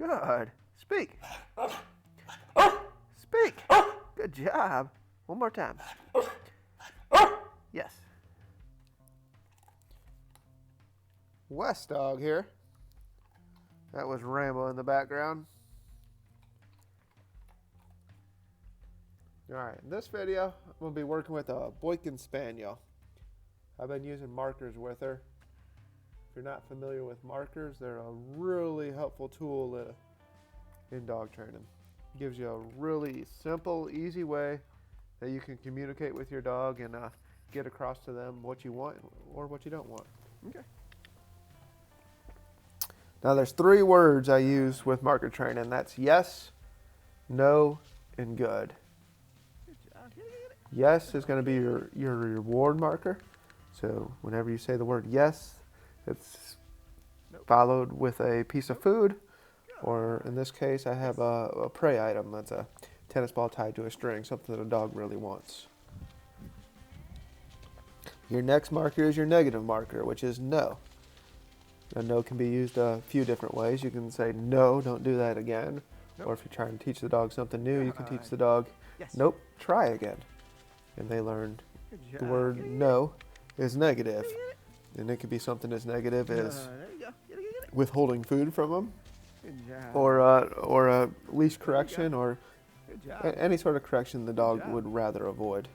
Good. Speak. Speak. Good job. One more time. Yes. West dog here. That was Rambo in the background. Alright, in this video, I'm going to be working with a Boykin spaniel. I've been using markers with her. If you're not familiar with markers, they're a really helpful tool in dog training. It gives you a really simple, easy way that you can communicate with your dog and get across to them what you want or what you don't want. Okay. Now there's 3 words I use with marker training. That's yes, no, and good. Yes is going to be your reward marker. So whenever you say the word yes, it's followed with a piece of food, or in this case I have a prey item. That's a tennis ball tied to a string, something that a dog really wants. Your next marker is your negative marker, which is no. Now, no can be used a few different ways. You can say, no, don't do that again. Nope. Or if you're trying to teach the dog something new, you can teach the dog, nope, try again. And they learned the word no is negative. And it could be something as negative as withholding food from them, or a leash correction, or any sort of correction the dog would rather avoid.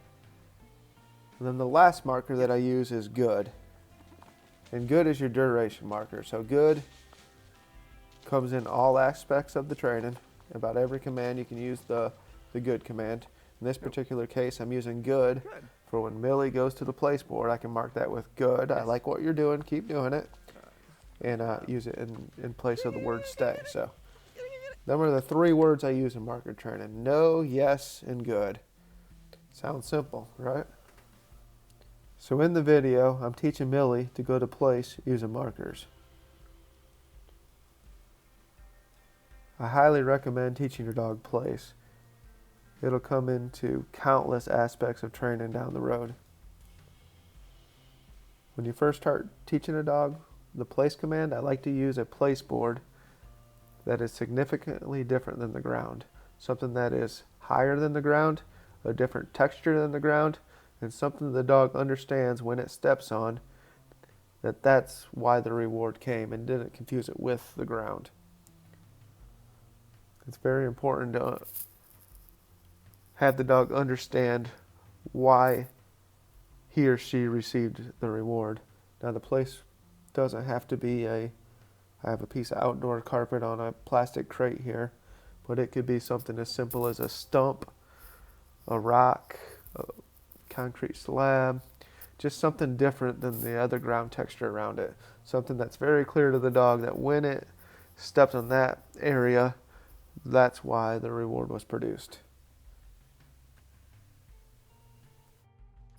And then the last marker that I use is good. And good is your duration marker. So good comes in all aspects of the training. About every command you can use the good command. In this particular case, I'm using good for when Millie goes to the place board. I can mark that with good. I like what you're doing. Keep doing it. And use it in place of the word stay. So them are the 3 words I use in marker training. No, yes, and good. Sounds simple, right? So in the video, I'm teaching Millie to go to place using markers. I highly recommend teaching your dog place. It'll come into countless aspects of training down the road. When you first start teaching a dog the place command, I like to use a place board that is significantly different than the ground. Something that is higher than the ground, a different texture than the ground, and something the dog understands when it steps on, that's why the reward came, and didn't confuse it with the ground. It's very important to have the dog understand why he or she received the reward. Now the place doesn't have to be I have a piece of outdoor carpet on a plastic crate here, but it could be something as simple as a stump, a rock, a concrete slab, just something different than the other ground texture around it. Something that's very clear to the dog that when it steps on that area, that's why the reward was produced.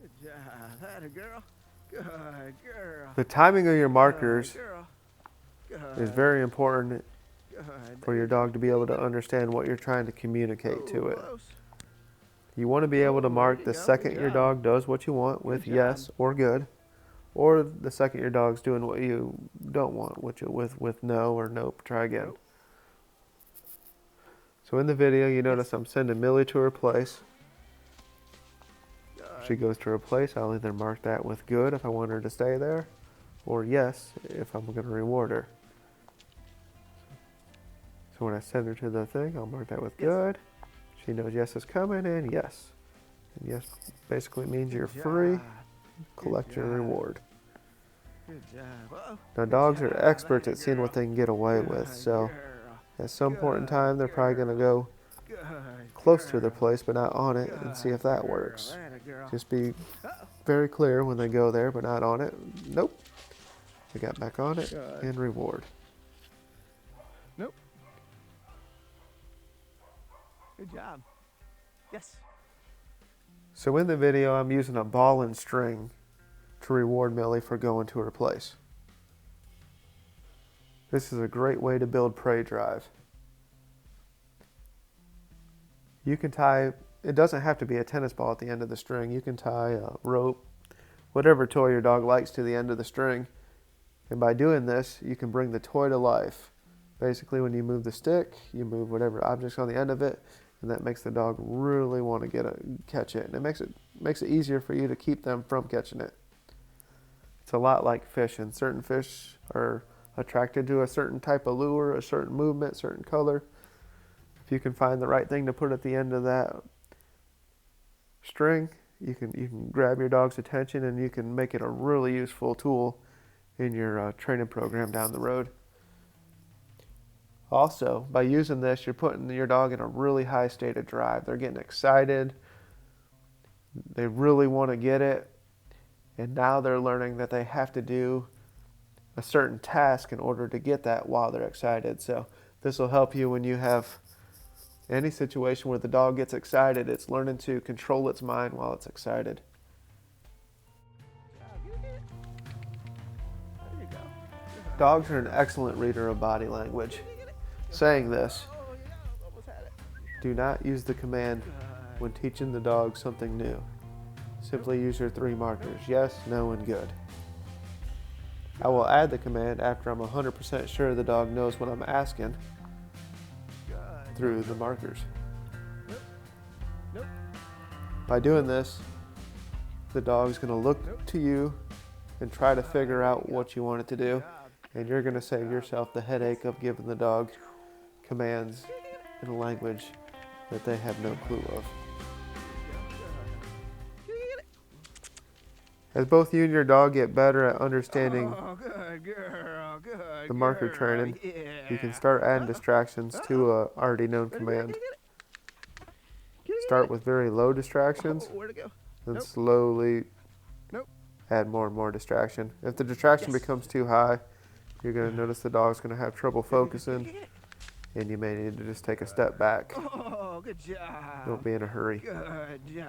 Good job, that a girl. Good girl. The timing of your markers is very important for your dog to be able to understand what you're trying to communicate to it. You want to be able to mark the second your dog does what you want with yes or good, or the second your dog's doing what you don't want with no or nope, try again. So in the video, you notice I'm sending Millie to her place. If she goes to her place, I'll either mark that with good if I want her to stay there, or yes if I'm going to reward her. So when I send her to the thing, I'll mark that with good. She knows yes is coming, and yes. And yes basically means you're free. Collect your reward. Good job. Now dogs are experts at seeing what they can get away with, so at some point in time they're probably going to go close to their place but not on it and see if that works. Just be very clear when they go there but not on it. Nope. They got back on it and reward. Nope. Good job. Yes. So in the video, I'm using a ball and string to reward Millie for going to her place. This is a great way to build prey drive. You can tie, it doesn't have to be a tennis ball at the end of the string. You can tie a rope, whatever toy your dog likes to the end of the string. And by doing this, you can bring the toy to life Basically, when you move the stick, you move whatever object's on the end of it, and that makes the dog really want to catch it, and it makes it easier for you to keep them from catching it. It's a lot like fishing. Certain fish are attracted to a certain type of lure, a certain movement, certain color. If you can find the right thing to put at the end of that string, you can grab your dog's attention, and you can make it a really useful tool in your training program down the road. Also, by using this, you're putting your dog in a really high state of drive. They're getting excited. They really want to get it. And now they're learning that they have to do a certain task in order to get that while they're excited. So this will help you when you have any situation where the dog gets excited. It's learning to control its mind while it's excited. Dogs are an excellent reader of body language. Saying this, do not use the command when teaching the dog something new. Simply use your 3 markers, yes, no, and good. I will add the command after I'm 100% sure the dog knows what I'm asking through the markers. By doing this, the dog's going to look to you and try to figure out what you want it to do, and you're going to save yourself the headache of giving the dog commands in a language that they have no clue of. As both you and your dog get better at understanding the marker training, you can start adding distractions to a already known command. Start with very low distractions, then slowly add more and more distraction. If the distraction becomes too high, you're going to notice the dog's going to have trouble focusing, and you may need to just take a step back. Good job. Don't be in a hurry. Good job.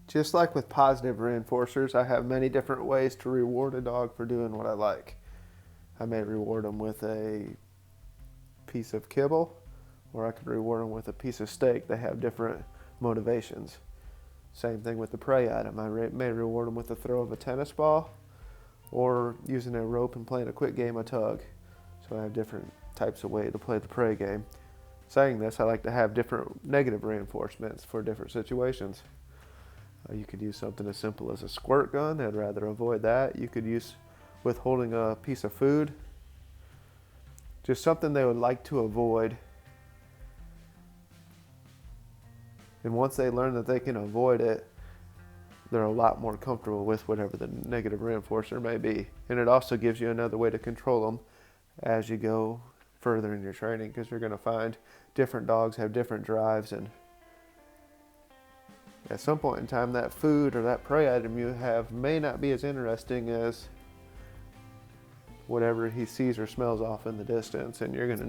Just like with positive reinforcers, I have many different ways to reward a dog for doing what I like. I may reward them with a piece of kibble, or I could reward them with a piece of steak. They have different motivations. Same thing with the prey item. I may reward them with the throw of a tennis ball, or using a rope and playing a quick game of tug. So I have different types of way to play the prey game. Saying this, I like to have different negative reinforcements for different situations. You could use something as simple as a squirt gun. I'd rather avoid that. You could use withholding a piece of food. Just something they would like to avoid. And once they learn that they can avoid it, they're a lot more comfortable with whatever the negative reinforcer may be. And it also gives you another way to control them as you go further in your training, because you're going to find different dogs have different drives, and at some point in time that food or that prey item you have may not be as interesting as whatever he sees or smells off in the distance, and you're going to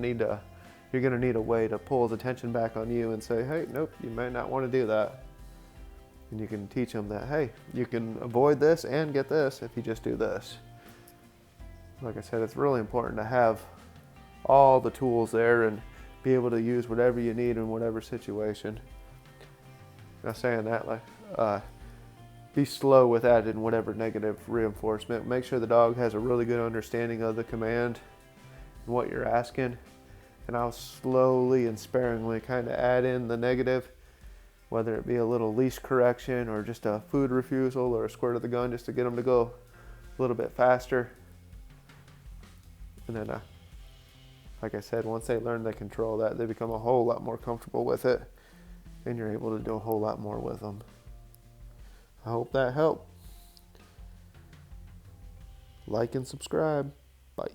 need a way to pull his attention back on you and say, hey, nope, you may not want to do that. And you can teach him that, hey, you can avoid this and get this if you just do this. Like I said, it's really important to have all the tools there and be able to use whatever you need in whatever situation. Now saying that, be slow with adding whatever negative reinforcement. Make sure the dog has a really good understanding of the command and what you're asking. And I'll slowly and sparingly kind of add in the negative, whether it be a little leash correction or just a food refusal or a squirt of the gun just to get them to go a little bit faster. And then, like I said, once they learn to control that, they become a whole lot more comfortable with it, and you're able to do a whole lot more with them. I hope that helped. Like and subscribe. Bye.